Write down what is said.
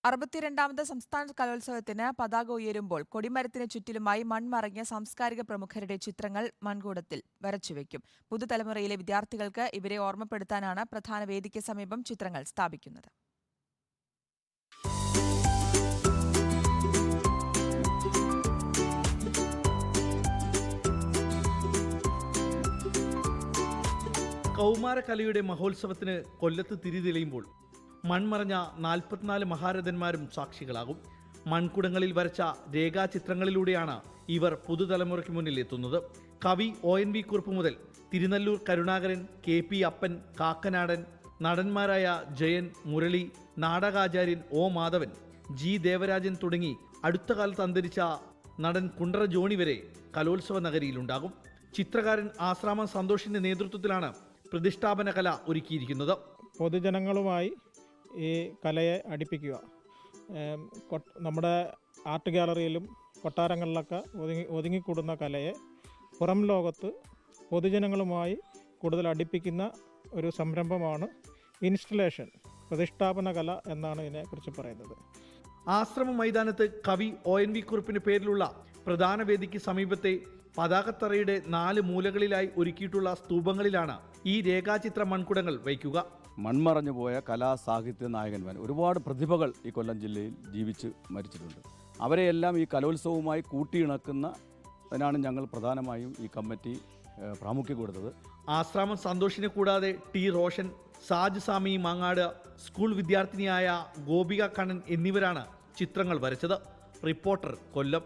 62ാമത് സംസ്ഥാന കലോത്സവത്തിന് പതാക ഉയരുമ്പോൾ കൊടിമരത്തിന് ചുറ്റിലുമായി മൺമറഞ്ഞ സാംസ്കാരിക പ്രമുഖരുടെ ചിത്രങ്ങൾ മൺകൂടത്തിൽ വരച്ചുവെക്കും. പുതുതലമുറയിലെ വിദ്യാർത്ഥികൾക്ക് ഇവരെ ഓർമ്മപ്പെടുത്താനാണ് പ്രധാന വേദിക്ക് സമീപം ചിത്രങ്ങൾ സ്ഥാപിക്കുന്നത്. കൗമാരകലയുടെ മഹോത്സവത്തിന് കൊല്ലത്ത് തിരിതെളിയുമ്പോൾ മൺമറഞ്ഞ 44 മഹാരഥന്മാരും സാക്ഷികളാകും. മൺകുടങ്ങളിൽ വരച്ച രേഖാചിത്രങ്ങളിലൂടെയാണ് ഇവർ പുതുതലമുറയ്ക്ക് മുന്നിൽ എത്തുന്നത്. കവി ONV കുറുപ്പ് മുതൽ തിരുനെല്ലൂർ കരുണാകരൻ, KP അപ്പൻ, കാക്കനാടൻ, നടന്മാരായ ജയൻ, മുരളി, നാടകാചാര്യൻ O മാധവൻ, G ദേവരാജൻ തുടങ്ങി അടുത്ത കാലത്ത് അന്തരിച്ച നടൻ കുണ്ടറ ജോണി വരെ കലോത്സവ നഗരിയിലുണ്ടാകും. ചിത്രകാരൻ ആശ്രാമം സന്തോഷിന്റെ നേതൃത്വത്തിലാണ് പ്രതിഷ്ഠാപന കല ഒരുക്കിയിരിക്കുന്നത്. പൊതുജനങ്ങളുമായി ഈ കലയെ അടുപ്പിക്കുക. നമ്മുടെ ആർട്ട് ഗാലറിയിലും കൊട്ടാരങ്ങളിലൊക്കെ ഒതുങ്ങിക്കൂടുന്ന കലയെ പുറം ലോകത്ത് പൊതുജനങ്ങളുമായി കൂടുതൽ അടുപ്പിക്കുന്ന ഒരു സംരംഭമാണ് ഇൻസ്റ്റലേഷൻ, പ്രതിഷ്ഠാപന കല എന്നാണ് ഇതിനെക്കുറിച്ച് പറയുന്നത്. ആശ്രമ മൈതാനത്ത് കവി ONV കുറുപ്പിന് പേരിലുള്ള പ്രധാന വേദിക്ക് സമീപത്തെ പതാകത്തറയുടെ 4 മൂലകളിലായി ഒരുക്കിയിട്ടുള്ള സ്തൂപങ്ങളിലാണ് ഈ രേഖാചിത്ര മൺകുടങ്ങൾ വയ്ക്കുക. മൺമറഞ്ഞു പോയ കലാ സാഹിത്യ നായകന്മാർ ഒരുപാട് പ്രതിഭകൾ ഈ കൊല്ലം ജില്ലയിൽ ജീവിച്ച് മരിച്ചിട്ടുണ്ട്. അവരെയെല്ലാം ഈ കലോത്സവവുമായി കൂട്ടിയിണക്കുന്നതിനാണ് ഞങ്ങൾ പ്രധാനമായും ഈ കമ്മിറ്റി പ്രാമുഖ്യം കൊടുത്തത്. ആശ്രാമം സന്തോഷിനെ കൂടാതെ T റോഷൻ, സാജ് സാമി മാങ്ങാട്, സ്കൂൾ വിദ്യാർത്ഥിനിയായ ഗോപിക കണ്ണൻ എന്നിവരാണ് ചിത്രങ്ങൾ വരച്ചത്. റിപ്പോർട്ടർ, കൊല്ലം.